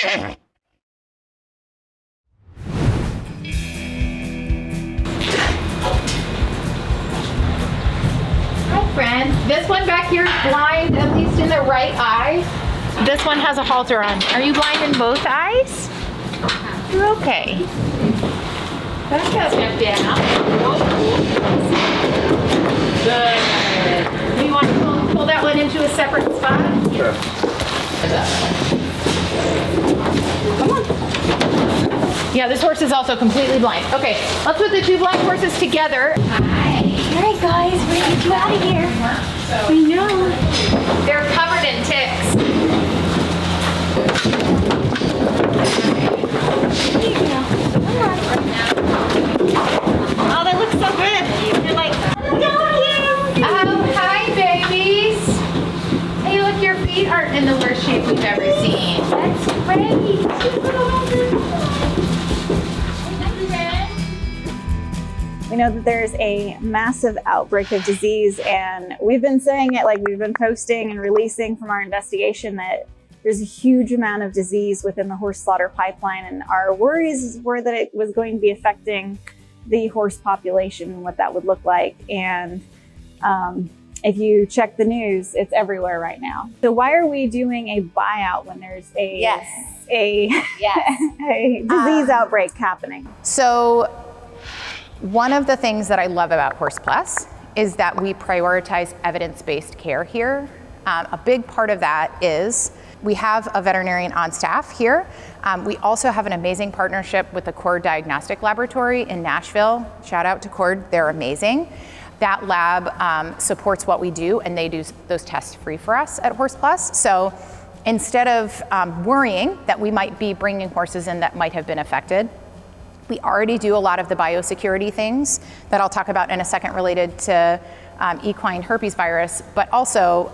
Hi, friend. This one back here is blind, at least in the right eye. This one has a halter on. Are you blind in both eyes? You're okay. That feels good down. Good. Do you want to pull that one into a separate spot? Sure. Come on. Yeah, this horse is also completely blind. Okay, let's put the two blind horses together. Hi. All right, guys, we're gonna get you out of here. I know. They're covered in ticks. Here you go. Come on. Oh, that looks so good. You're like, Oh, hi, babies. Hey, look, your feet aren't in the worst shape we've ever seen. that's great. We know that there's a massive outbreak of disease, and we've been saying it, like we've been posting and releasing from our investigation, that there's a huge amount of disease within the horse slaughter pipeline, and our worries were that it was going to be affecting the horse population and what that would look like. And if you check the news, it's everywhere right now. So why are we doing a buyout when there's a a disease outbreak happening? So one of the things that I love about Horse Plus is that we prioritize evidence-based care here. A big part of that is we have a veterinarian on staff here. We also have an amazing partnership with the Cord Diagnostic Laboratory in Nashville. Shout out to Cord, they're amazing. That lab supports what we do, and they do those tests free for us at Horse Plus. So instead of worrying that we might be bringing horses in that might have been affected, we already do a lot of the biosecurity things that I'll talk about in a second related to equine herpes virus, but also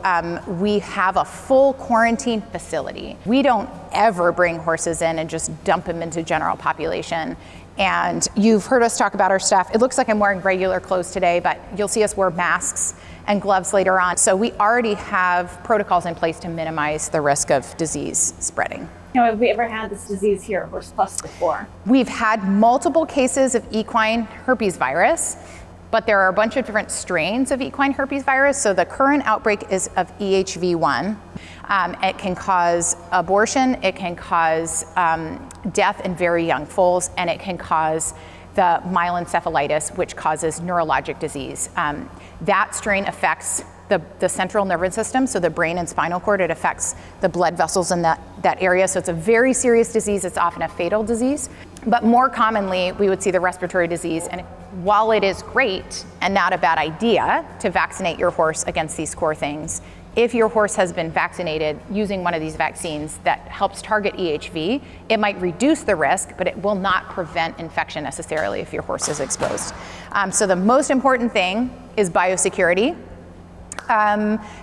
we have a full quarantine facility. We don't ever bring horses in and just dump them into general population. And you've heard us talk about our staff. It looks like I'm wearing regular clothes today, but you'll see us wear masks and gloves later on. So we already have protocols in place to minimize the risk of disease spreading. You know, have we ever had this disease here at Horse Plus before? We've had multiple cases of equine herpes virus, but there are a bunch of different strains of equine herpes virus. So the current outbreak is of EHV1. It can cause abortion, it can cause death in very young foals, and it can cause the myelencephalitis, which causes neurologic disease. That strain affects the central nervous system, so the brain and spinal cord. It affects the blood vessels in that area. So it's a very serious disease. It's often a fatal disease. But more commonly, we would see the respiratory disease. And while it is great and not a bad idea to vaccinate your horse against these core things, if your horse has been vaccinated using one of these vaccines that helps target EHV, it might reduce the risk, but it will not prevent infection necessarily if your horse is exposed. So the most important thing is biosecurity.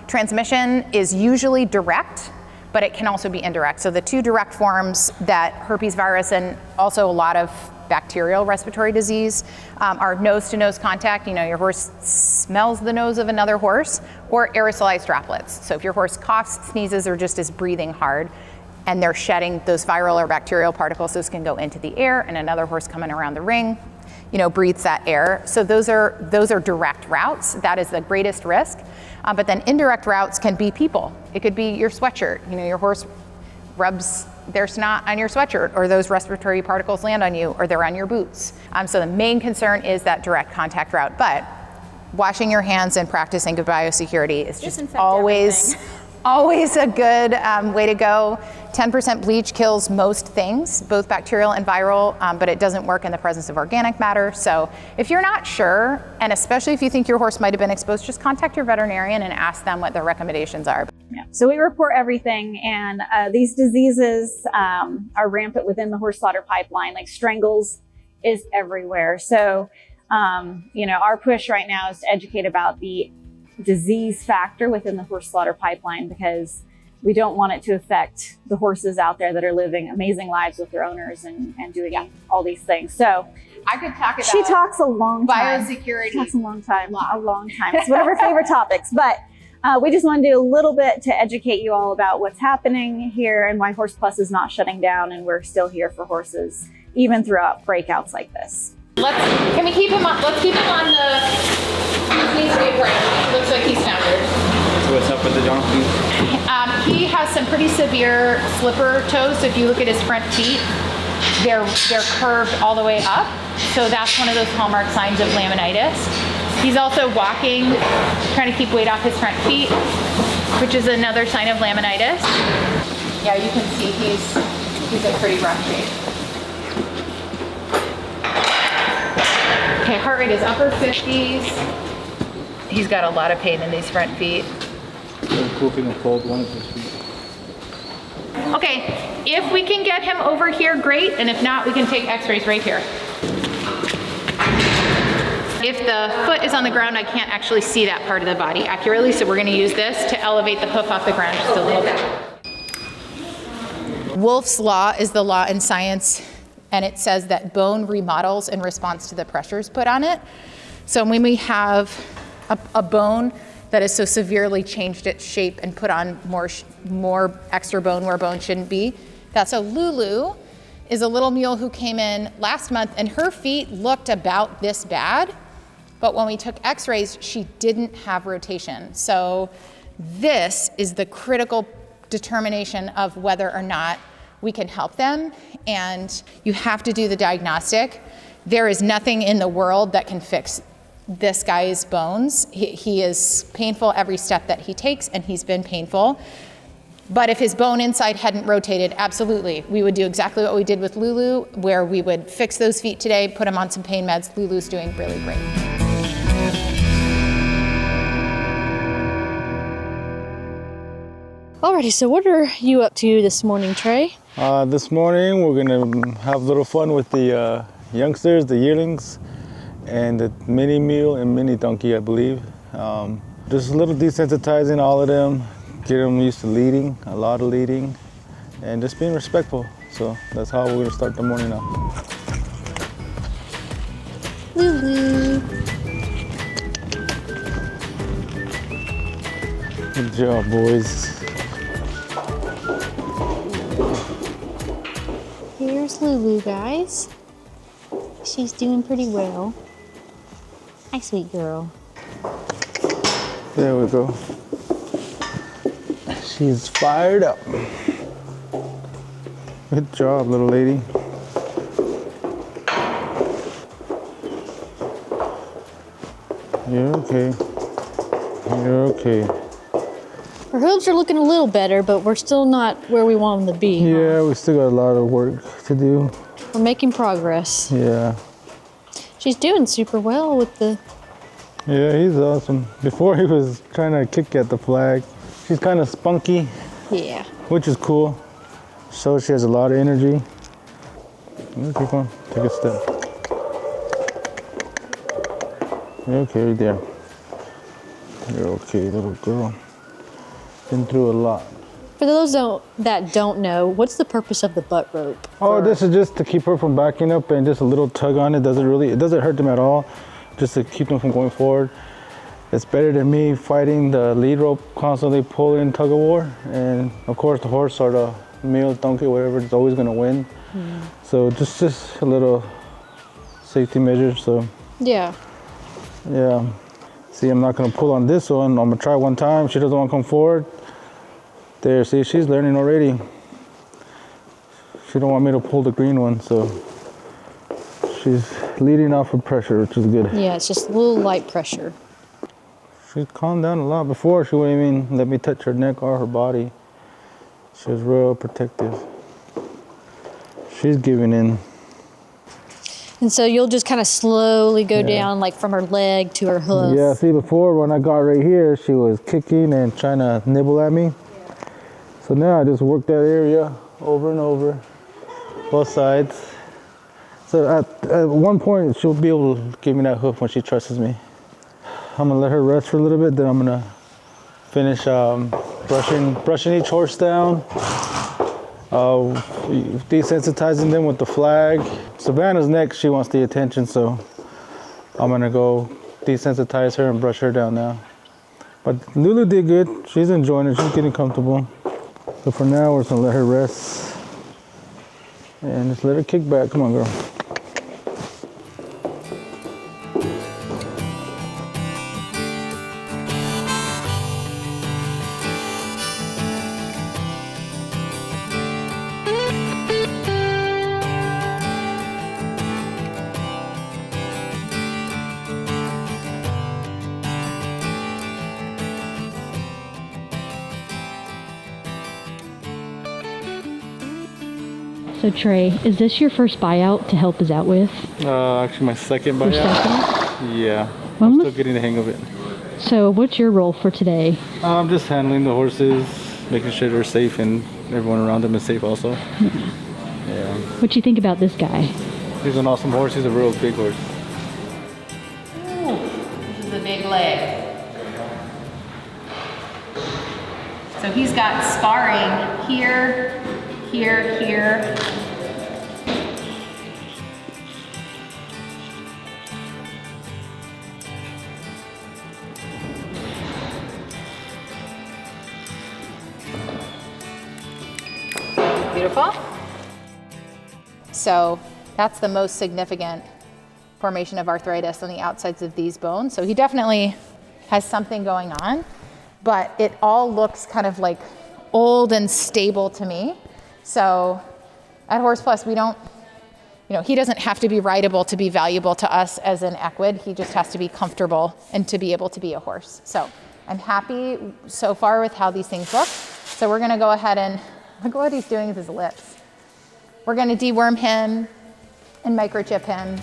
Transmission is usually direct, but it can also be indirect. So the two direct forms that herpes virus and also a lot of bacterial respiratory disease are nose-to-nose contact. You know, your horse smells the nose of another horse, or aerosolized droplets. So if your horse coughs, sneezes, or just is breathing hard, and they're shedding those viral or bacterial particles, those can go into the air, and another horse coming around the ring, you know, breathes that air. So those are direct routes. That is the greatest risk. But then indirect routes can be people. It could be your sweatshirt. You know, your horse rubs their snot on your sweatshirt, or those respiratory particles land on you, or they're on your boots. So the main concern is that direct contact route. But washing your hands and practicing good biosecurity is just always a good way to go. 10% bleach kills most things, both bacterial and viral, but it doesn't work in the presence of organic matter. So if you're not sure, and especially if you think your horse might have been exposed, just contact your veterinarian and ask them what their recommendations are. Yeah. So we report everything, and these diseases are rampant within the horse slaughter pipeline. Like strangles is everywhere. So, you know, our push right now is to educate about the disease factor within the horse slaughter pipeline, because we don't want it to affect the horses out there that are living amazing lives with their owners and doing all these things. So I could talk about she talks a long time. Biosecurity. She talks a long time. It's one of her favorite topics. But We just want to do a little bit to educate you all about what's happening here and why Horse Plus is not shutting down, and we're still here for horses even throughout breakouts like this. Can we keep him on? Let's keep him on the. He needs to be appraised. Looks like he's foundered. So what's up with the donkey? He has some pretty severe slipper toes. So if you look at his front feet, they're curved all the way up. So that's one of those hallmark signs of laminitis. He's also walking, trying to keep weight off his front feet, which is another sign of laminitis. Yeah, you can see he's in pretty rough shape. Okay, heart rate is upper 50s. He's got a lot of pain in these front feet. Pooping a cold one of his feet. Okay, if we can get him over here, great, and if not, we can take x-rays right here. If the foot is on the ground, I can't actually see that part of the body accurately, so we're gonna use this to elevate the hoof off the ground just a little bit. Wolff's Law is the law in science, and it says that bone remodels in response to the pressures put on it. So when we have a bone that has so severely changed its shape and put on more extra bone where bone shouldn't be, that's a Lulu is a little mule who came in last month, and her feet looked about this bad, but when we took x-rays, she didn't have rotation. So this is the critical determination of whether or not we can help them, and you have to do the diagnostic. There is nothing in the world that can fix this guy's bones. He is painful every step that he takes, and he's been painful. But if his bone inside hadn't rotated, absolutely, we would do exactly what we did with Lulu, where we would fix those feet today, put him on some pain meds. Lulu's doing really great. Alrighty, so what are you up to this morning, Trey? This morning we're gonna have a little fun with the youngsters, the yearlings, and the mini mule and mini donkey, I believe. Just a little desensitizing all of them, get them used to leading, a lot of leading, and just being respectful. So that's how we're gonna start the morning off. Lulu. Good job, boys. Here's Lulu, guys. She's doing pretty well. Hi, sweet girl. There we go. She's fired up. Good job, little lady. You're okay. You're okay. Her hooves are looking a little better, but we're still not where we want them to be. Yeah, we still got a lot of work to do. We're making progress. Yeah. She's doing super well with the... Yeah, he's awesome. Before he was trying to kick at the flag. She's kind of spunky. Yeah. Which is cool. So she has a lot of energy. Keep on, take a step. You're okay right there. You're okay, little girl. Been through a lot. For those that don't know, what's the purpose of the butt rope? Oh, this is just to keep her from backing up, and just a little tug on it. It doesn't hurt them at all. Just to keep them from going forward. It's better than me fighting the lead rope, constantly pulling tug of war. And of course the horse or the mule, donkey, whatever, is always gonna win. So just a little safety measure, so. Yeah. Yeah. See, I'm not gonna pull on this one. I'm gonna try one time. She doesn't wanna come forward. There, see, she's learning already. She don't want me to pull the green one, so she's leading off of pressure, which is good. Yeah, it's just a little light pressure. She's calmed down a lot. Before, she wouldn't even let me touch her neck or her body. She was real protective. She's giving in. And so you'll just kind of slowly go down, like from her leg to her hoof. Yeah, see, before when I got right here, she was kicking and trying to nibble at me. So now I just work that area over and over, both sides. So at one point, she'll be able to give me that hoof when she trusts me. I'm gonna let her rest for a little bit, then I'm gonna finish brushing each horse down, desensitizing them with the flag. Savannah's next, she wants the attention, so I'm gonna go desensitize her and brush her down now. But Lulu did good. She's enjoying it. She's getting comfortable. So for now, we're just gonna let her rest and just let her kick back. Come on, girl. So Trey, is this your first buyout to help us out with? Actually, my second Your buyout. second? Yeah, When I'm was- still getting the hang of it. So what's your role for today? I'm just handling the horses, making sure they're safe and everyone around them is safe also. Yeah. What do you think about this guy? He's an awesome horse. He's a real big horse. This is a big leg. So he's got scarring here, here, here. Beautiful. So that's the most significant formation of arthritis on the outsides of these bones. So he definitely has something going on, but it all looks kind of like old and stable to me. So at Horse Plus, we don't, he doesn't have to be rideable to be valuable to us as an equid. He just has to be comfortable and to be able to be a horse. So I'm happy so far with how these things look. So we're gonna go ahead and look what he's doing with his lips. We're gonna deworm him and microchip him.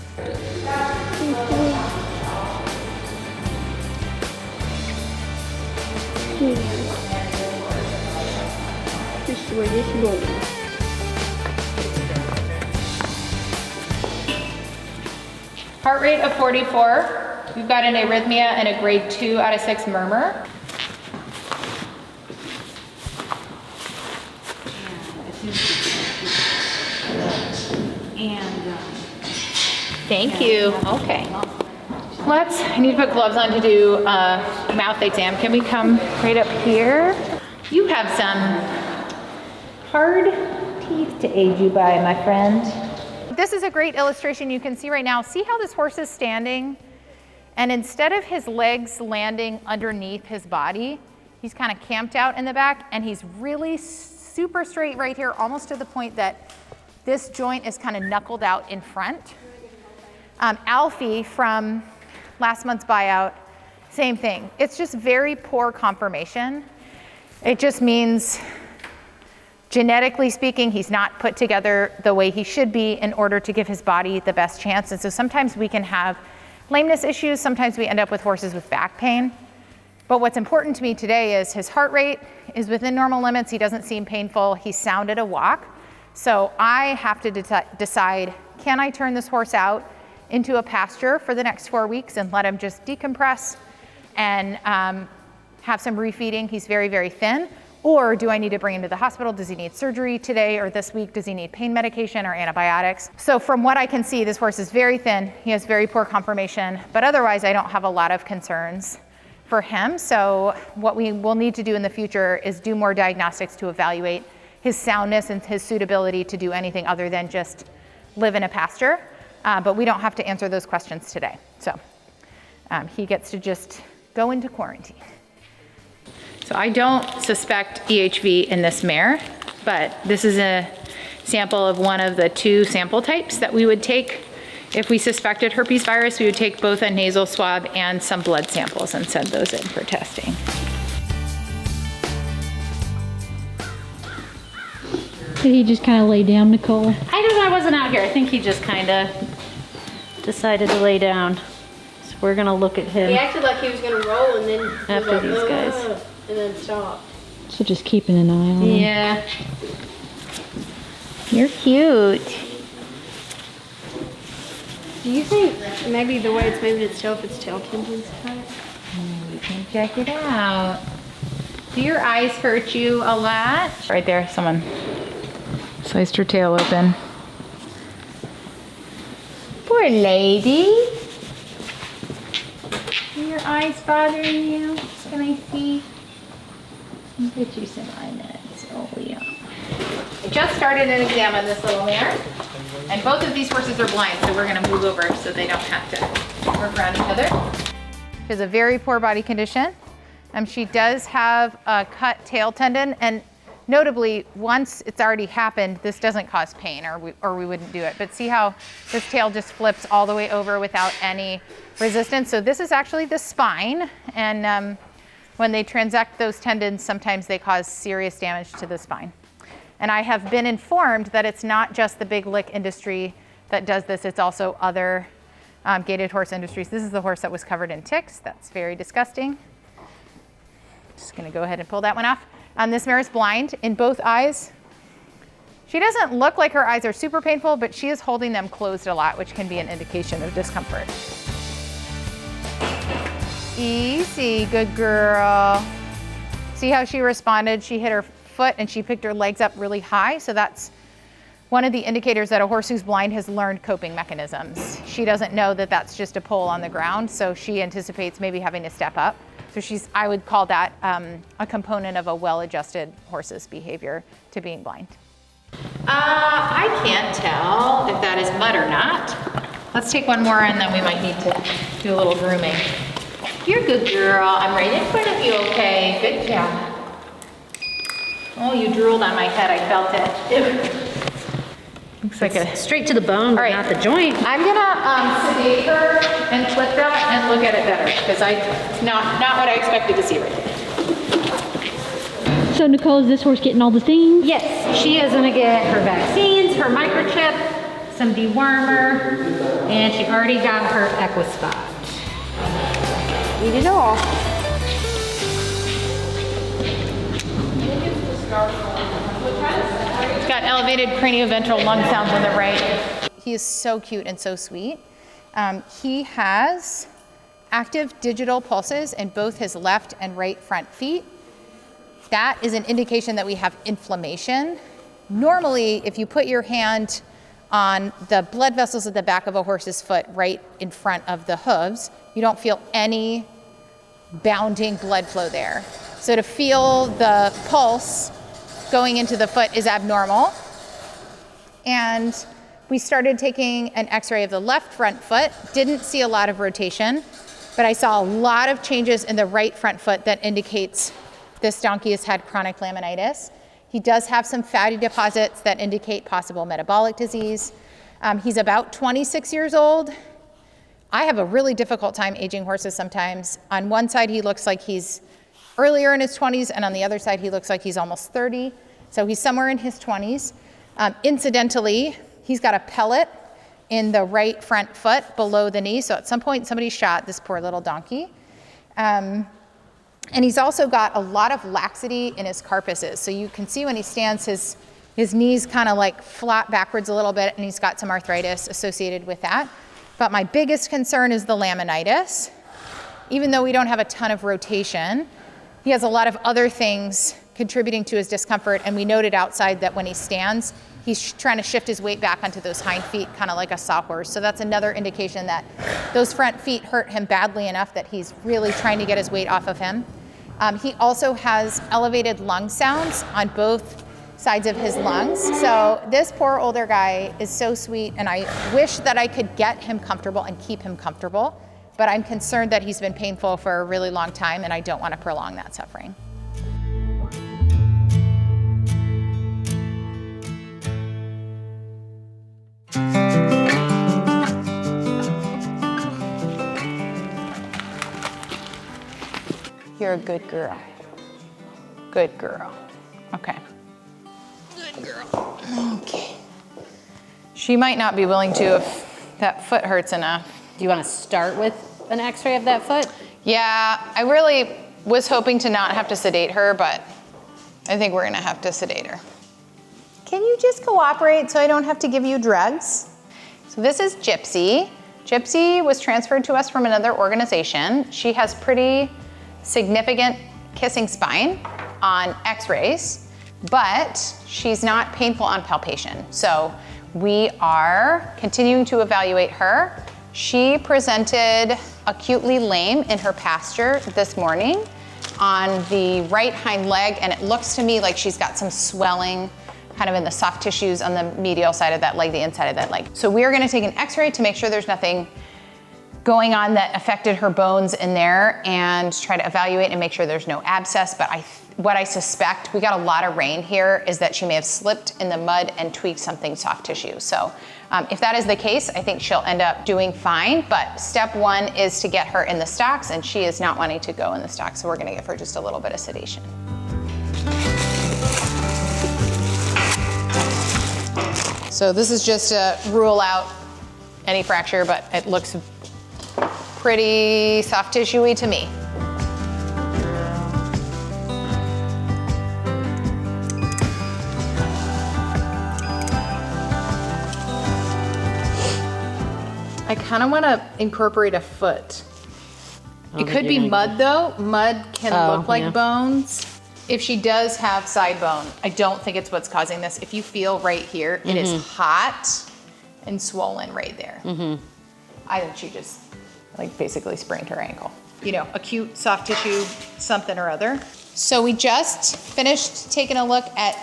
Heart rate of 44. We've got an arrhythmia and a grade 2 out of 6 murmur. Thank you. Okay. I need to put gloves on to do a mouth exam. Can we come right up here? You have some hard teeth to aid you by, my friend. This is a great illustration you can see right now. See how this horse is standing? And instead of his legs landing underneath his body, he's kind of camped out in the back, and he's really super straight right here, almost to the point that this joint is kind of knuckled out in front. Alfie from last month's buyout, same thing. It's just very poor conformation. It just means, genetically speaking, he's not put together the way he should be in order to give his body the best chance. And so sometimes we can have lameness issues. Sometimes we end up with horses with back pain. But what's important to me today is his heart rate is within normal limits. He doesn't seem painful. He's sound at a walk. So I have to decide, can I turn this horse out into a pasture for the next 4 weeks and let him just decompress and have some refeeding? He's very, very thin. Or do I need to bring him to the hospital? Does he need surgery today or this week? Does he need pain medication or antibiotics? So from what I can see, this horse is very thin. He has very poor conformation, but otherwise I don't have a lot of concerns for him. So what we will need to do in the future is do more diagnostics to evaluate his soundness and his suitability to do anything other than just live in a pasture. But we don't have to answer those questions today. So he gets to just go into quarantine. So I don't suspect EHV in this mare, but this is a sample of one of the 2 sample types that we would take. If we suspected herpes virus, we would take both a nasal swab and some blood samples and send those in for testing. Did he just kind of lay down, Nicole? I don't know, I wasn't out here. I think he just kind of decided to lay down. So we're gonna look at him. He acted like he was gonna roll and then he was After like, these guys. and then stop. So just keeping an eye on him. Yeah. You're cute. Do you think maybe the way it's moving itself, its tail tendons cut? You can check it out. Do your eyes hurt you a lot? Right there, someone sliced her tail open. Poor lady. Are your eyes bothering you? Can I see Get you some eye meds. Oh yeah. I just started an exam on this little mare, and both of these horses are blind, so we're gonna move over so they don't have to work around each other. She has a very poor body condition. She does have a cut tail tendon, and notably, once it's already happened, this doesn't cause pain, or we wouldn't do it. But see how this tail just flips all the way over without any resistance? So this is actually the spine, and when they transect those tendons, sometimes they cause serious damage to the spine. And I have been informed that it's not just the big lick industry that does this, it's also other gaited horse industries. This is the horse that was covered in ticks. That's very disgusting. Just gonna go ahead and pull that one off. This mare is blind in both eyes. She doesn't look like her eyes are super painful, but she is holding them closed a lot, which can be an indication of discomfort. Easy, good girl. See how she responded? She hit her foot and she picked her legs up really high. So that's one of the indicators that a horse who's blind has learned coping mechanisms. She doesn't know that that's just a pull on the ground, so she anticipates maybe having to step up. So I would call that a component of a well-adjusted horse's behavior to being blind. I can't tell if that is mud or not. Let's take one more and then we might need to do a little grooming. You're a good girl. I'm right in front of you, okay? Good job. Oh, you drooled on my head. I felt it. Looks like a... Straight to the bone, but not the joint. I'm gonna sedate her and clip that and look at it better, because not what I expected to see right there. So Nicole, is this horse getting all the things? Yes, she is gonna get her vaccines, her microchip, some dewormer, and she already got her EquiSpot. Eat it all. He's got elevated cranioventral lung sounds on the right. He is so cute and so sweet. He has active digital pulses in both his left and right front feet. That is an indication that we have inflammation. Normally, if you put your hand on the blood vessels at the back of a horse's foot right in front of the hooves, you don't feel any bounding blood flow there. So to feel the pulse going into the foot is abnormal. And we started taking an x-ray of the left front foot, didn't see a lot of rotation, but I saw a lot of changes in the right front foot that indicates this donkey has had chronic laminitis. He does have some fatty deposits that indicate possible metabolic disease. He's about 26 years old. I have a really difficult time aging horses sometimes. On one side, he looks like he's earlier in his 20s, and on the other side, he looks like he's almost 30. So he's somewhere in his 20s. Incidentally, he's got a pellet in the right front foot below the knee. So at some point, somebody shot this poor little donkey. And he's also got a lot of laxity in his carpusses. So you can see when he stands, his knees kind of like flap backwards a little bit, and he's got some arthritis associated with that. But my biggest concern is the laminitis. Even though we don't have a ton of rotation, he has a lot of other things contributing to his discomfort, and we noted outside that when he stands, he's trying to shift his weight back onto those hind feet, kind of like a sawhorse. So that's another indication that those front feet hurt him badly enough that he's really trying to get his weight off of him. He also has elevated lung sounds on both sides of his lungs. So this poor older guy is so sweet, and I wish that I could get him comfortable and keep him comfortable, but I'm concerned that he's been painful for a really long time, and I don't want to prolong that suffering. You're a good girl. Good girl. Okay. Good girl. Okay. She might not be willing to if that foot hurts enough. Do you want to start with an x-ray of that foot? Yeah, I really was hoping to not have to sedate her, but I think we're gonna have to sedate her. Can you just cooperate so I don't have to give you drugs? So this is Gypsy. Gypsy was transferred to us from another organization. She has pretty significant kissing spine on x-rays, but she's not painful on palpation. So we are continuing to evaluate her. She presented acutely lame in her pasture this morning, on the right hind leg, and it looks to me like she's got some swelling kind of in the soft tissues on the medial side of that leg, the inside of that leg. So we are gonna take an x-ray to make sure there's nothing going on that affected her bones in there and try to evaluate and make sure there's no abscess. But what I suspect, we got a lot of rain here, is that she may have slipped in the mud and tweaked something soft tissue. So if that is the case, I think she'll end up doing fine. But step one is to get her in the stocks, and she is not wanting to go in the stocks. So we're gonna give her just a little bit of sedation. So this is just to rule out any fracture, but it looks pretty soft tissue-y to me. I kind of want to incorporate a foot. It could be mud though. Mud can look like bones. If she does have side bone, I don't think it's what's causing this. If you feel right here, it is hot and swollen right there. I think she just like basically sprained her ankle. You know, acute soft tissue, something or other. So we just finished taking a look at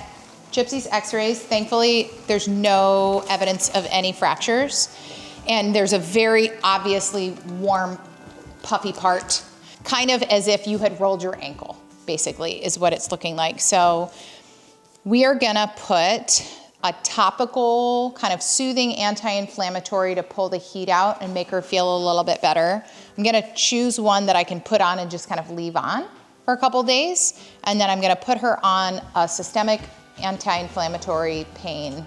Gypsy's x-rays. Thankfully, there's no evidence of any fractures. And there's a very obviously warm, puffy part, kind of as if you had rolled your ankle, basically, is what it's looking like. So we are gonna put a topical, kind of soothing anti-inflammatory to pull the heat out and make her feel a little bit better. I'm gonna choose one that I can put on and just kind of leave on for a couple days. And then I'm gonna put her on a systemic anti-inflammatory pain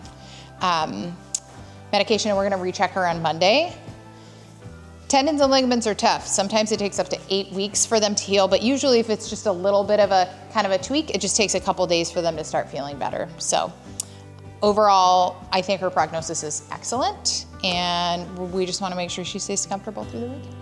medication, and we're gonna recheck her on Monday. Tendons and ligaments are tough. Sometimes it takes up to 8 weeks for them to heal, but usually if it's just a little bit of a kind of a tweak, it just takes a couple days for them to start feeling better. So overall, I think her prognosis is excellent, and we just wanna make sure she stays comfortable through the weekend.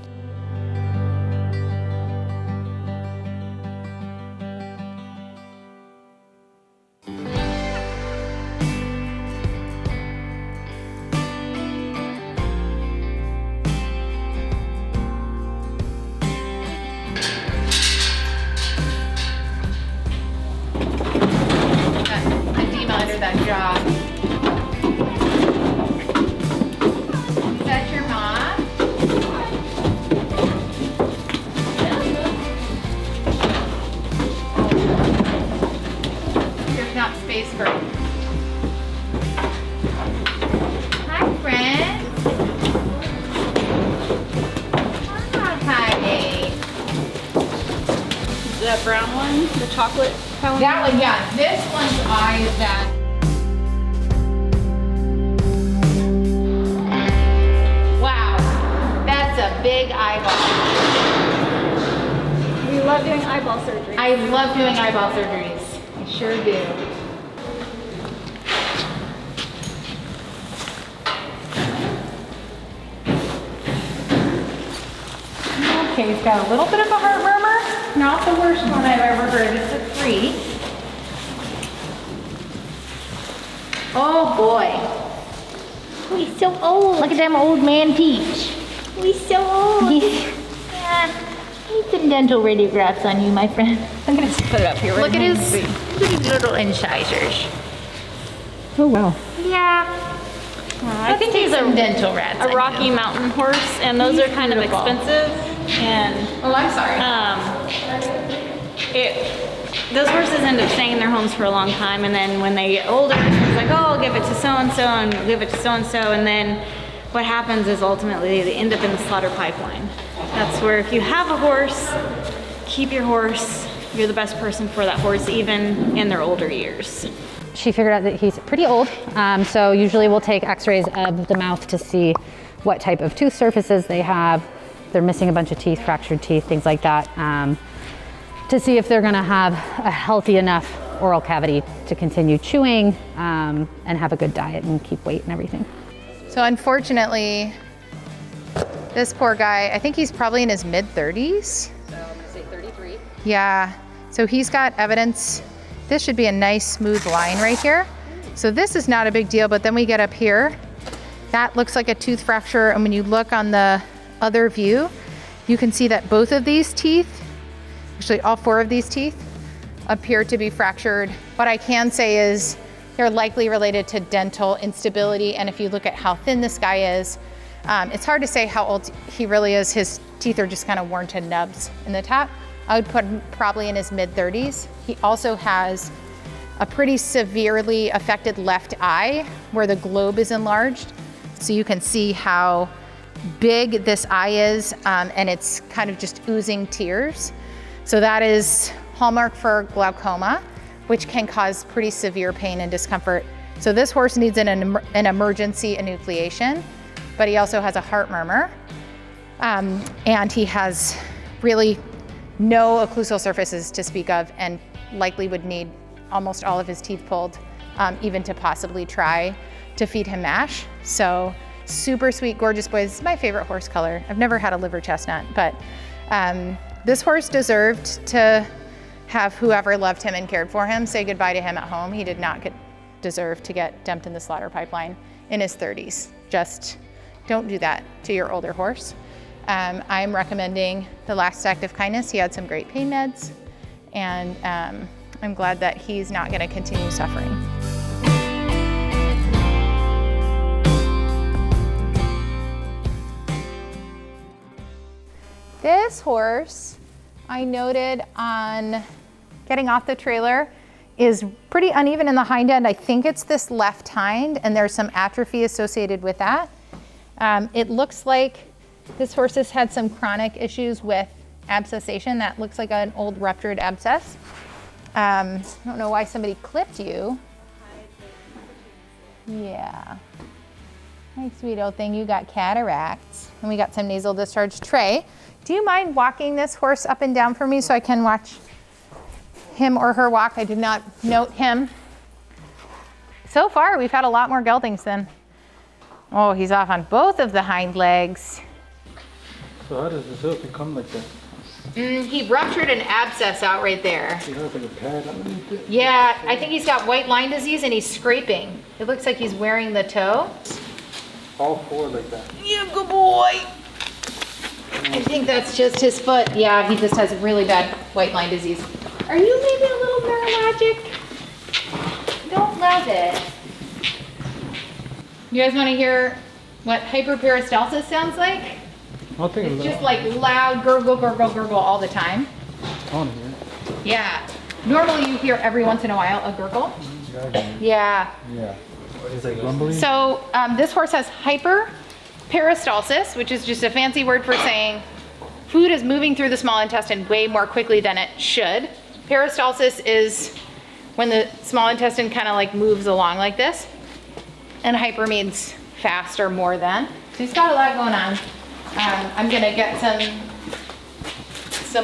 That brown one, the chocolate color? That one, yeah. This one's eyes that. Wow, that's a big eyeball. We love doing eyeball surgery. I love doing eyeball surgeries. I sure do. Okay, he's got a little bit of a heart murmur. Not the worst one I've ever heard. It's a 3. Oh boy. He's so old. Look at them old man Peach. He's so old. Yeah. Need some dental radiographs on you, my friend. I'm gonna just put it up here. Look at his little incisors. Oh wow. Yeah. I think he's some dental rats. a Rocky Mountain horse, and those are kind of expensive. And Oh, I'm sorry. those horses end up staying in their homes for a long time, and then when they get older, it's like, oh, I'll give it to so-and-so and give it to so-and-so, and then what happens is ultimately they end up in the slaughter pipeline. That's where if you have a horse, keep your horse. You're the best person for that horse, even in their older years. She figured out that he's pretty old, so usually we'll take x-rays of the mouth to see what type of tooth surfaces they have. They're missing a bunch of teeth, fractured teeth, things like that, to see if they're gonna have a healthy enough oral cavity to continue chewing and have a good diet and keep weight and everything. So unfortunately, this poor guy, I think he's probably in his mid-30s. So say 33. Yeah, so he's got evidence. This should be a nice smooth line right here. So this is not a big deal, but then we get up here. That looks like a tooth fracture, and when you look on the other view, you can see that both of these teeth, Actually, all 4 of these teeth appear to be fractured. What I can say is they're likely related to dental instability. And if you look at how thin this guy is, it's hard to say how old he really is. His teeth are just kind of worn to nubs in the top. I would put him probably in his mid-30s. He also has a pretty severely affected left eye where the globe is enlarged. So you can see how big this eye is, and it's kind of just oozing tears. So that is hallmark for glaucoma, which can cause pretty severe pain and discomfort. So this horse needs an emergency enucleation, but he also has a heart murmur, and he has really no occlusal surfaces to speak of, and likely would need almost all of his teeth pulled, even to possibly try to feed him mash. So super sweet, gorgeous boy. This is my favorite horse color. I've never had a liver chestnut, but this horse deserved to have whoever loved him and cared for him say goodbye to him at home. He did not deserve to get dumped in the slaughter pipeline in his 30s. Just don't do that to your older horse. I'm recommending the last act of kindness. He had some great pain meds, and I'm glad that he's not going to continue suffering. This horse, I noted on getting off the trailer, is pretty uneven in the hind end. I think it's this left hind, and there's some atrophy associated with that. It looks like this horse has had some chronic issues with abscessation. That looks like an old ruptured abscess. I don't know why somebody clipped you. Yeah. Hi, sweet old thing, you got cataracts. And we got some nasal discharge. Trey, do you mind walking this horse up and down for me so I can watch him or her walk? I did not note him. So far, we've had a lot more geldings than, oh, he's off on both of the hind legs. So how does this hoof become like that? He ruptured an abscess out right there. He has like a pad underneath it? Yeah, I think he's got white line disease and he's scraping. It looks like he's wearing the toe. All 4 like that? Yeah, good boy. I think that's just his foot. Yeah, he just has really bad white line disease. Are you maybe a little neurologic? Don't love it. You guys want to hear what hyperperistalsis sounds like? It's just like loud gurgle, gurgle, gurgle all the time. Yeah. Normally you hear every once in a while a gurgle. Yeah. Yeah. It's like rumbling. So this horse has hyperperistalsis, which is just a fancy word for saying food is moving through the small intestine way more quickly than it should. Peristalsis is when the small intestine kind of like moves along like this. And hyper means fast or more than. So he's got a lot going on. I'm gonna get some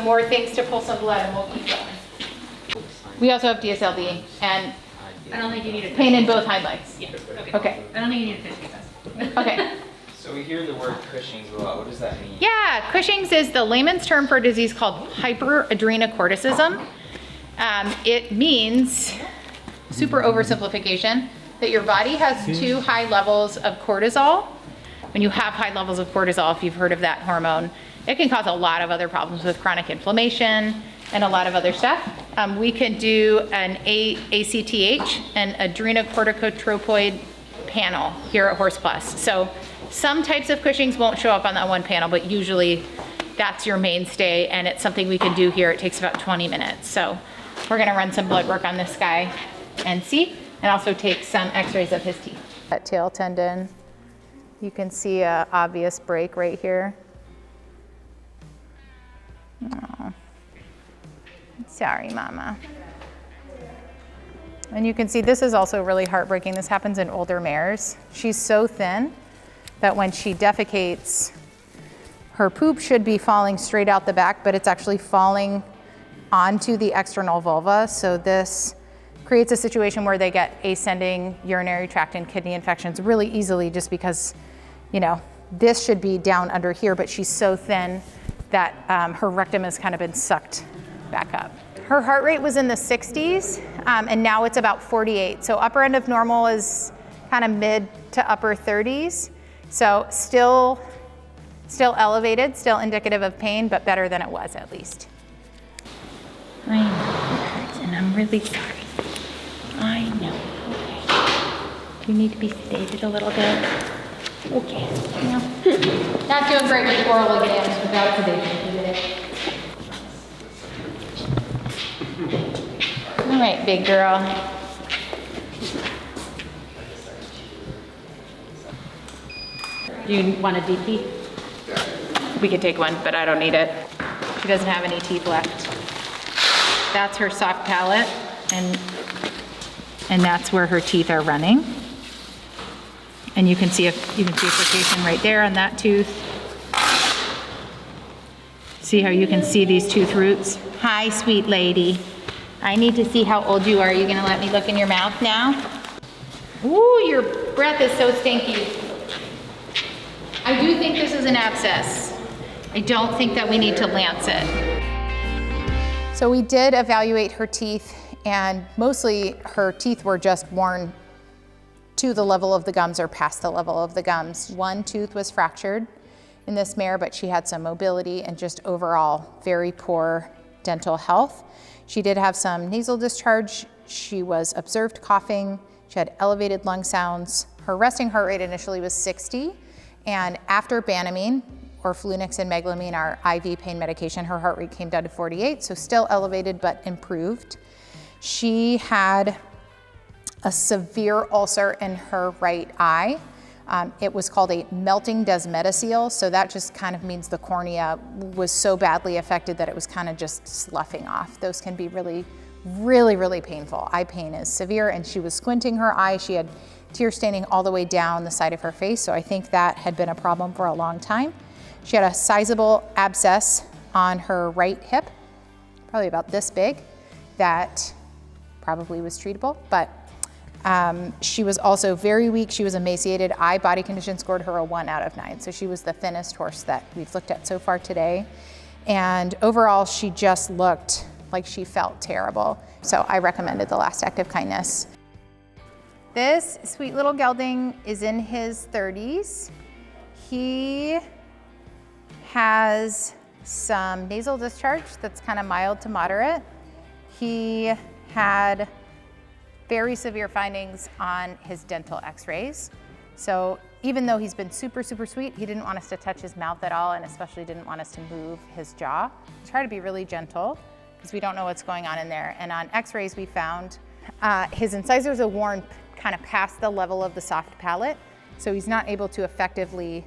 more things to pull some blood and we'll keep going. We also have DSLD and I don't think you need a pain in both hind legs. Yeah. Okay. I don't think you need a fishing test. Okay. So we hear the word Cushings a lot. What does that mean? Yeah, Cushing's is the layman's term for a disease called hyperadrenocorticism. It means, super oversimplification, that your body has too high levels of cortisol. When you have high levels of cortisol, if you've heard of that hormone, it can cause a lot of other problems with chronic inflammation and a lot of other stuff. We can do an ACTH, an adrenocorticotropoid panel here at Horse Plus. So some types of Cushing's won't show up on that one panel, but usually that's your mainstay, and it's something we can do here. It takes about 20 minutes. So we're gonna run some blood work on this guy and see, and also take some x-rays of his teeth. That tail tendon, you can see an obvious break right here. Oh. Sorry, mama. And you can see this is also really heartbreaking. This happens in older mares. She's so thin that when she defecates, her poop should be falling straight out the back, but it's actually falling onto the external vulva. So this creates a situation where they get ascending urinary tract and kidney infections really easily, just because, you know, this should be down under here, but she's so thin that her rectum has kind of been sucked back up. Her heart rate was in the 60s, and now it's about 48. So upper end of normal is kind of mid to upper 30s. So still elevated, still indicative of pain, but better than it was at least. I know it hurts, and I'm really sorry. I know. Okay. Do you need to be sedated a little bit? Okay. No. Not doing great with oral exams without sedation today. All right, big girl. Do you want a DP? We could take one, but I don't need it. She doesn't have any teeth left. That's her soft palate, and that's where her teeth are running. And you can see a furcation right there on that tooth. See how you can see these tooth roots? Hi, sweet lady. I need to see how old you are. Are you gonna let me look in your mouth now? Ooh, your breath is so stinky. I do think this is an abscess. I don't think that we need to lance it. So we did evaluate her teeth, and mostly her teeth were just worn to the level of the gums or past the level of the gums. One tooth was fractured in this mare, but she had some mobility and just overall very poor dental health. She did have some nasal discharge. She was observed coughing. She had elevated lung sounds. Her resting heart rate initially was 60, and after Banamine, or Flunix and Meglumine, our IV pain medication, her heart rate came down to 48, so still elevated but improved. She had a severe ulcer in her right eye. It was called a melting desmetocele, so that just kind of means the cornea was so badly affected that it was kind of just sloughing off. Those can be really, really, really painful. Eye pain is severe, and she was squinting her eye. She had tear staining all the way down the side of her face, so I think that had been a problem for a long time. She had a sizable abscess on her right hip, probably about this big, that probably was treatable, but she was also very weak. She was emaciated. Eye body condition scored her a 1 out of 9. So she was the thinnest horse that we've looked at so far today. And overall, she just looked like she felt terrible. So I recommended the Last Act of Kindness. This sweet little gelding is in his 30s. He has some nasal discharge that's kind of mild to moderate. He had very severe findings on his dental x-rays. So even though he's been super, super sweet, he didn't want us to touch his mouth at all, and especially didn't want us to move his jaw. Try to be really gentle because we don't know what's going on in there. And on x-rays we found his incisors are worn kind of past the level of the soft palate, so he's not able to effectively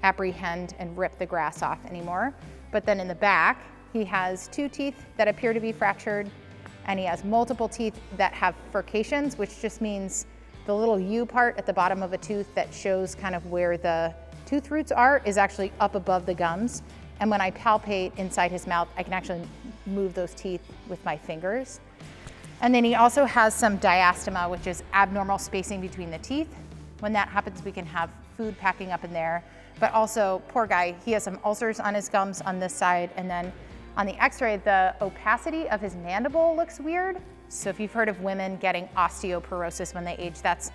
apprehend and rip the grass off anymore. But then in the back, he has 2 teeth that appear to be fractured, and he has multiple teeth that have furcations, which just means the little U part at the bottom of a tooth that shows kind of where the tooth roots are is actually up above the gums. And when I palpate inside his mouth, I can actually move those teeth with my fingers. And then he also has some diastema, which is abnormal spacing between the teeth. When that happens, we can have food packing up in there. But also, poor guy, he has some ulcers on his gums on this side, and then on the x-ray, the opacity of his mandible looks weird. So if you've heard of women getting osteoporosis when they age, that's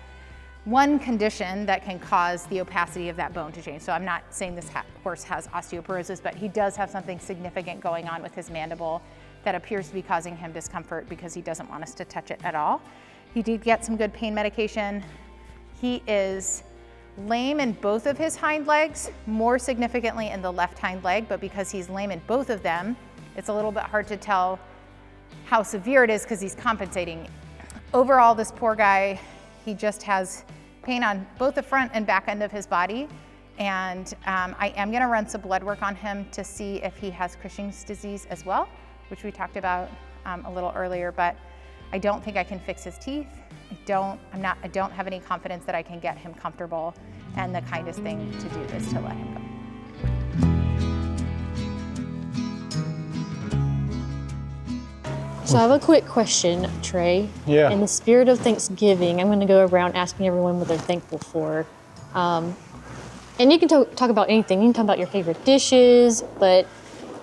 one condition that can cause the opacity of that bone to change. So I'm not saying this horse has osteoporosis, but he does have something significant going on with his mandible that appears to be causing him discomfort because he doesn't want us to touch it at all. He did get some good pain medication. He is lame in both of his hind legs, more significantly in the left hind leg, but because he's lame in both of them, it's a little bit hard to tell how severe it is because he's compensating. Overall, this poor guy, he just has pain on both the front and back end of his body. And I am gonna run some blood work on him to see if he has Cushing's disease as well, which we talked about a little earlier, but I don't think I can fix his teeth. I don't have any confidence that I can get him comfortable, and the kindest thing to do is to let him go. So I have a quick question, Trey. Yeah. In the spirit of Thanksgiving, I'm going to go around asking everyone what they're thankful for. And you can talk about anything. You can talk about your favorite dishes, but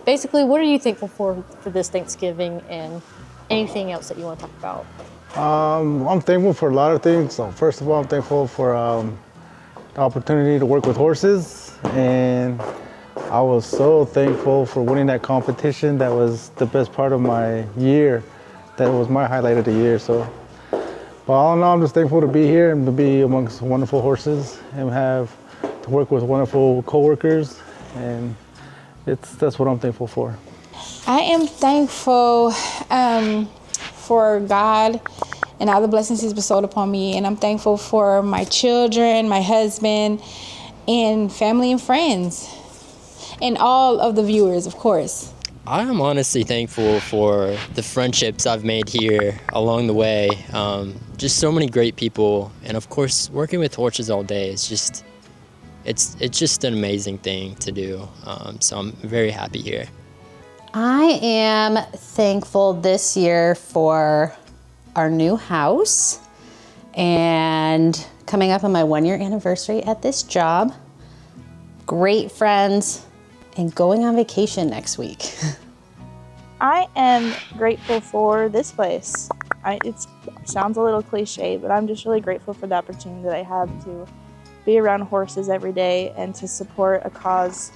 basically, what are you thankful for this Thanksgiving and anything else that you want to talk about? I'm thankful for a lot of things. So first of all, I'm thankful for the opportunity to work with horses and I was so thankful for winning that competition. That was the best part of my year. That was my highlight of the year. So, but all in all, I'm just thankful to be here and to be amongst wonderful horses and to work with wonderful coworkers, and that's what I'm thankful for. I am thankful for God and all the blessings He's bestowed upon me, and I'm thankful for my children, my husband, and family and friends, and all of the viewers, of course. I'm honestly thankful for the friendships I've made here along the way. Just so many great people, and of course, working with horses all day is just, it's just an amazing thing to do. So I'm very happy here. I am thankful this year for our new house and coming up on my 1-year anniversary at this job, great friends, and going on vacation next week. I am grateful for this place. It sounds a little cliche, but I'm just really grateful for the opportunity that I have to be around horses every day and to support a cause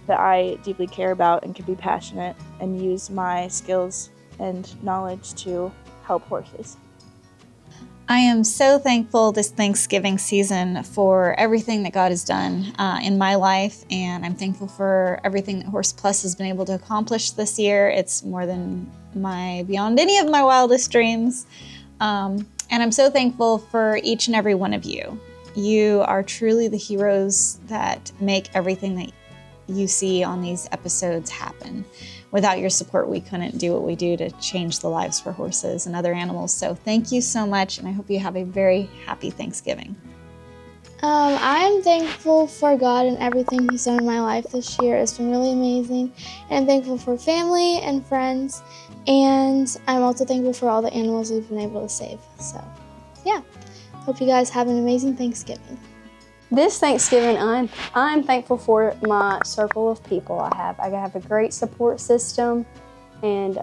that I deeply care about and can be passionate and use my skills and knowledge to help horses. I am so thankful this Thanksgiving season for everything that God has done in my life, and I'm thankful for everything that Horse Plus has been able to accomplish this year. It's more than beyond any of my wildest dreams. And I'm so thankful for each and every one of you. You are truly the heroes that make everything that you see on these episodes happen. Without your support, we couldn't do what we do to change the lives for horses and other animals. So thank you so much, and I hope you have a very happy Thanksgiving. I'm thankful for God and everything He's done in my life this year. It's been really amazing. And I'm thankful for family and friends, and I'm also thankful for all the animals we've been able to save. So, yeah, hope you guys have an amazing Thanksgiving. This Thanksgiving, I'm thankful for my circle of people I have. I have a great support system, and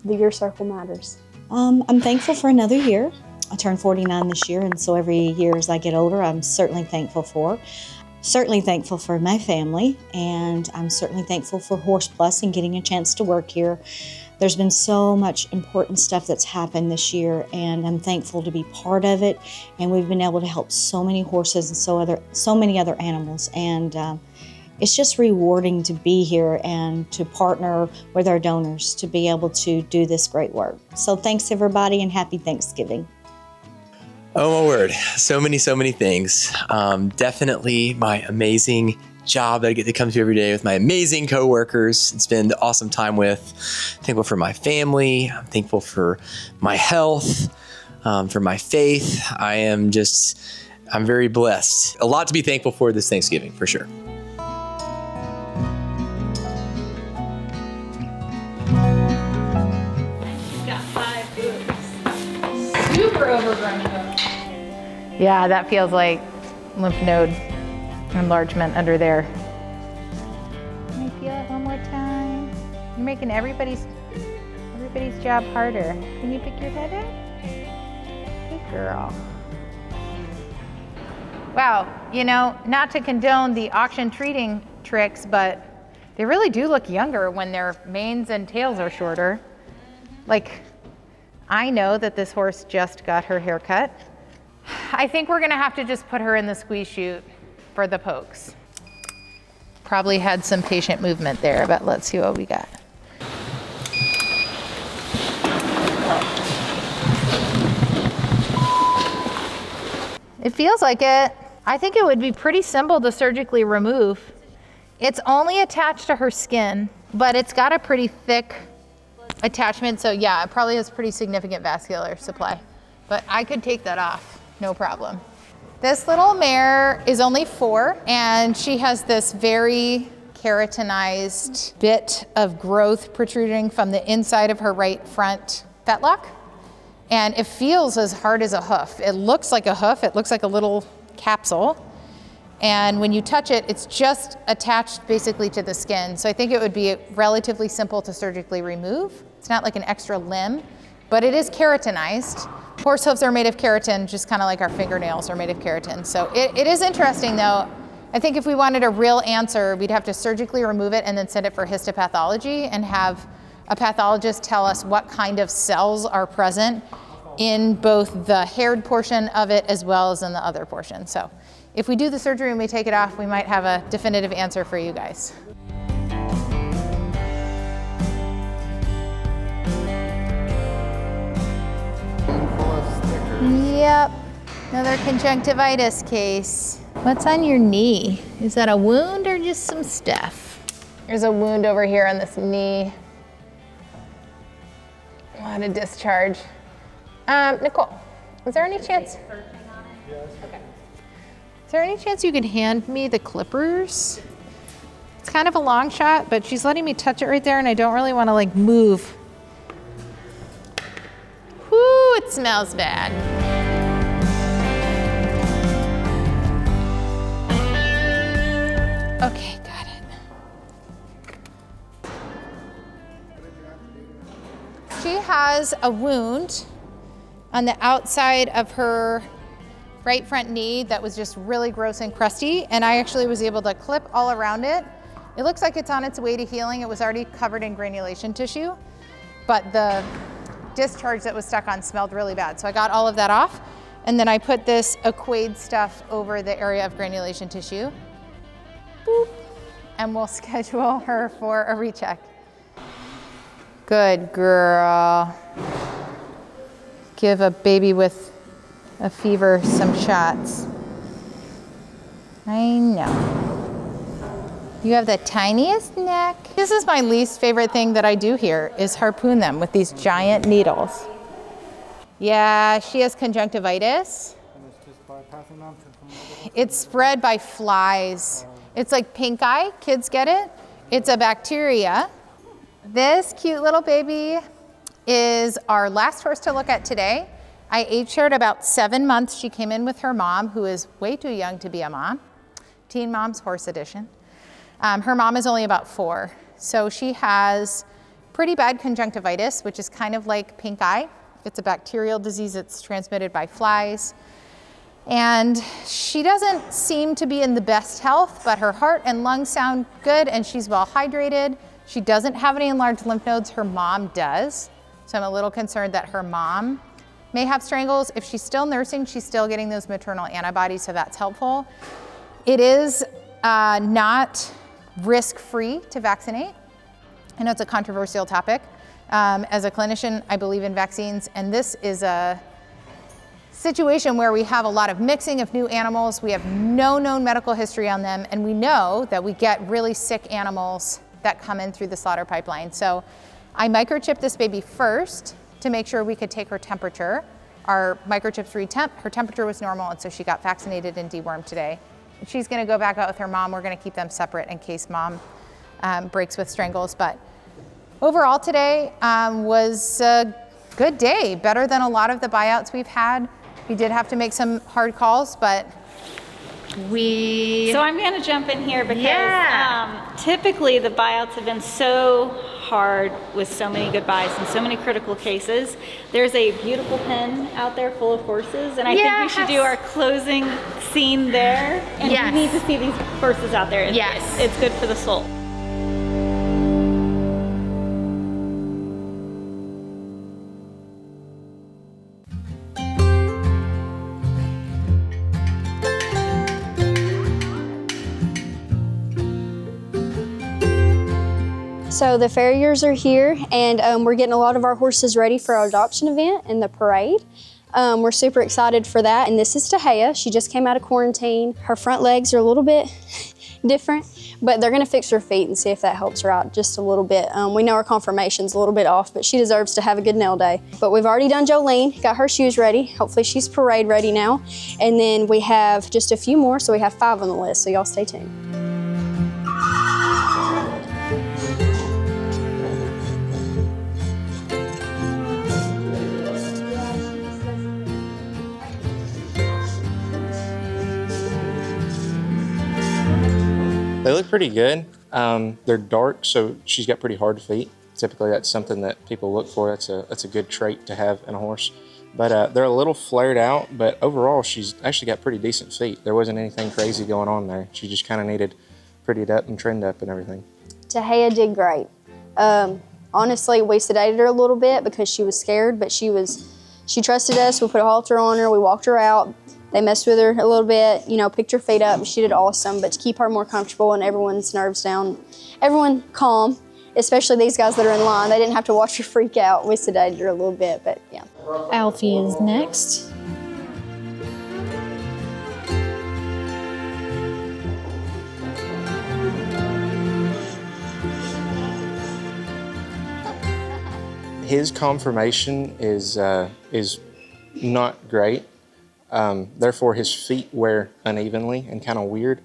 your circle matters. I'm thankful for another year. I turned 49 this year, and so every year as I get older, I'm certainly thankful for. Certainly thankful for my family, and I'm certainly thankful for Horse Plus and getting a chance to work here. There's been so much important stuff that's happened this year, and I'm thankful to be part of it. And we've been able to help so many horses and so many other animals. And it's just rewarding to be here and to partner with our donors to be able to do this great work. So thanks everybody, and happy Thanksgiving. Oh my word, so many things. Definitely my amazing job that I get to come to every day with my amazing coworkers and spend awesome time with. Thankful for my family. I'm thankful for my health, for my faith. I'm very blessed. A lot to be thankful for this Thanksgiving, for sure. She's got 5 hooves. Super overgrown hooves. Yeah, that feels like lymph node enlargement under there. Let me feel it one more time. You're making everybody's job harder. Can you pick your head up? Good girl. Wow, not to condone the auction treating tricks, but they really do look younger when their manes and tails are shorter. Like, I know that this horse just got her hair cut. I think we're gonna have to just put her in the squeeze chute for the pokes. Probably had some patient movement there, but let's see what we got. It feels like it. I think it would be pretty simple to surgically remove. It's only attached to her skin, but it's got a pretty thick attachment, so yeah, it probably has pretty significant vascular supply. But I could take that off, no problem. This little mare is only 4, and she has this very keratinized bit of growth protruding from the inside of her right front fetlock. And it feels as hard as a hoof. It looks like a hoof, it looks like a little capsule. And when you touch it, it's just attached basically to the skin. So I think it would be relatively simple to surgically remove. It's not like an extra limb, but it is keratinized. Horse hooves are made of keratin, just kind of like our fingernails are made of keratin. So it is interesting though. I think if we wanted a real answer, we'd have to surgically remove it and then send it for histopathology and have a pathologist tell us what kind of cells are present in both the haired portion of it as well as in the other portion. So if we do the surgery and we take it off, we might have a definitive answer for you guys. Yep, another conjunctivitis case. What's on your knee? Is that a wound or just some stuff? There's a wound over here on this knee. A lot of discharge. Nicole, is there any chance? Okay. Is there any chance you could hand me the clippers? It's kind of a long shot, but she's letting me touch it right there and I don't really want to like move. Whoo, it smells bad. Okay, got it. She has a wound on the outside of her right front knee that was just really gross and crusty, and I actually was able to clip all around it. It looks like it's on its way to healing. It was already covered in granulation tissue, but the discharge that was stuck on smelled really bad. So I got all of that off, and then I put this Aquaid stuff over the area of granulation tissue. Boop. And we'll schedule her for a recheck. Good girl. Give a baby with a fever some shots. I know. You have the tiniest neck. This is my least favorite thing that I do here is harpoon them with these giant needles. Yeah, she has conjunctivitis. It's spread by flies. It's like pink eye, kids get it. It's a bacteria. This cute little baby is our last horse to look at today. I aged her at about 7 months. She came in with her mom, who is way too young to be a mom. Teen Mom's Horse Edition. Her mom is only about 4. So she has pretty bad conjunctivitis, which is kind of like pink eye. It's a bacterial disease that's transmitted by flies. And she doesn't seem to be in the best health, but her heart and lungs sound good and she's well hydrated. She doesn't have any enlarged lymph nodes. Her mom does. So I'm a little concerned that her mom may have strangles. If she's still nursing, she's still getting those maternal antibodies, so that's helpful. It is not risk-free to vaccinate. I know it's a controversial topic. As a clinician, I believe in vaccines, and this is a situation where we have a lot of mixing of new animals. We have no known medical history on them, and we know that we get really sick animals that come in through the slaughter pipeline. So I microchipped this baby first to make sure we could take her temperature. Our microchips read temp, her temperature was normal, and so she got vaccinated and dewormed today. She's gonna go back out with her mom. We're gonna keep them separate in case mom breaks with strangles. But overall today was a good day, better than a lot of the buyouts we've had. We did have to make some hard calls, but So I'm going to jump in here because typically the buyouts have been so hard with so many goodbyes and so many critical cases. There's a beautiful pen out there full of horses, and I think we should do our closing scene there. And you need to see these horses out there. It's good for the soul. So the farriers are here, and we're getting a lot of our horses ready for our adoption event and the parade. We're super excited for that. And this is Tahia. She just came out of quarantine. Her front legs are a little bit different, but they're gonna fix her feet and see if that helps her out just a little bit. We know her conformation's a little bit off, but she deserves to have a good nail day. But we've already done Jolene, got her shoes ready. Hopefully she's parade ready now. And then we have just a few more, so we have 5 on the list, so y'all stay tuned. They look pretty good. They're dark, so she's got pretty hard feet. typically that's something that people look for. That's a good trait to have in a horse. But they're a little flared out, but overall she's actually got pretty decent feet. There wasn't anything crazy going on there. She just kind of needed prettied up and trimmed up and everything. Tahia did great. Honestly, we sedated her a little bit because she was scared, but she trusted us. We put a halter on her, we walked her out. They messed with her a little bit, you know, picked her feet up, and she did awesome. But to keep her more comfortable and everyone's nerves down, everyone calm, especially these guys that are in line, they didn't have to watch her freak out. We sedated her a little bit, but yeah. Alfie is next. His conformation is not great. Therefore, his feet wear unevenly and kind of weird.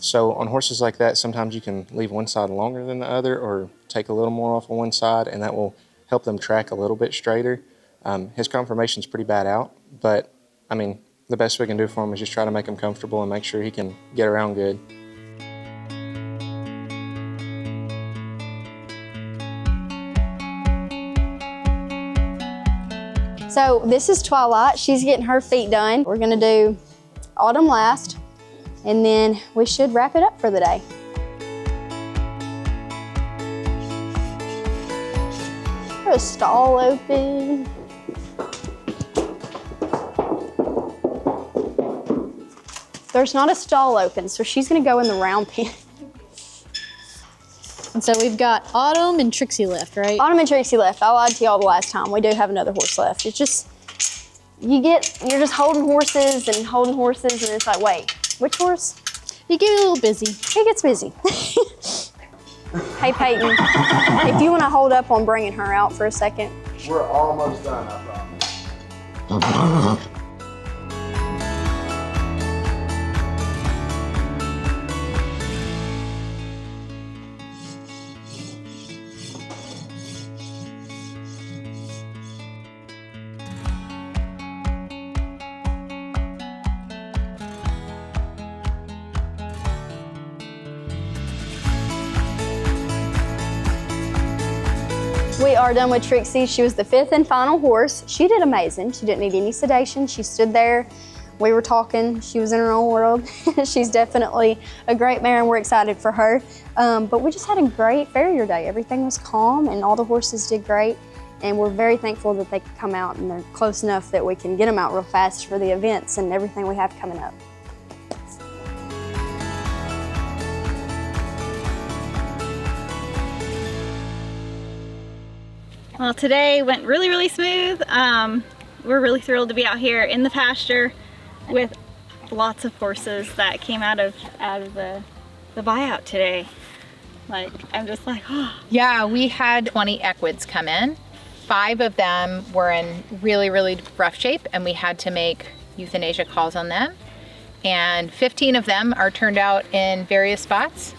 So on horses like that, sometimes you can leave one side longer than the other or take a little more off of one side, and that will help them track a little bit straighter. His conformation's pretty bad out, but I mean, the best we can do for him is just try to make him comfortable and make sure he can get around good. So this is Twilight. She's getting her feet done. We're gonna do Autumn last, and then we should wrap it up for the day. There's a stall open. There's not a stall open, so she's gonna go in the round pen. And so we've got Autumn and Trixie left, right? Autumn and Trixie left. I lied to y'all the last time. We do have another horse left. It's just, you're just holding horses, and it's like, wait, which horse? You get a little busy. He gets busy. Hey, Peyton, if you want to hold up on bringing her out for a second. We're almost done, I promise. We are done with Trixie. She was the 5th and final horse. She did amazing. She didn't need any sedation. She stood there. We were talking. She was in her own world. She's definitely a great mare, and we're excited for her. But we just had a great farrier day. Everything was calm, and all the horses did great. And we're very thankful that they could come out, and they're close enough that we can get them out real fast for the events and everything we have coming up. Well, today went really, really smooth. We're really thrilled to be out here in the pasture with lots of horses that came out of the buyout today. Like, I'm just like, oh. Yeah, we had 20 equids come in. 5 of them were in really, really rough shape, and we had to make euthanasia calls on them. And 15 of them are turned out in various spots.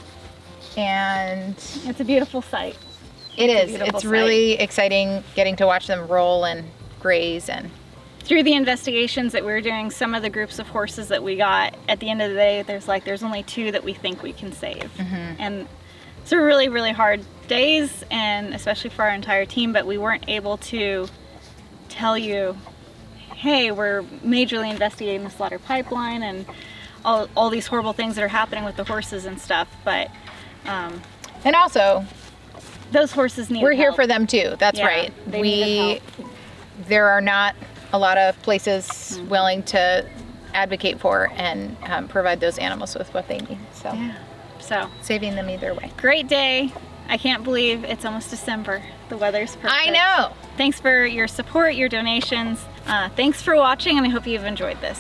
And it's a beautiful sight. It is. It's really exciting getting to watch them roll and graze. And through the investigations that we were doing, some of the groups of horses that we got, at the end of the day, there's only 2 that we think we can save. And it's a really, really hard days, and especially for our entire team, but we weren't able to tell you, hey, we're majorly investigating the slaughter pipeline and all these horrible things that are happening with the horses and stuff. But and also, those horses need We're here help. for them too. That's Yeah, right. they needed help. There are not a lot of places willing to advocate for and provide those animals with what they need. So, so saving them either way. Great day. I can't believe it's almost December. The weather's perfect. I know. Thanks for your support, your donations. Thanks for watching, and I hope you've enjoyed this.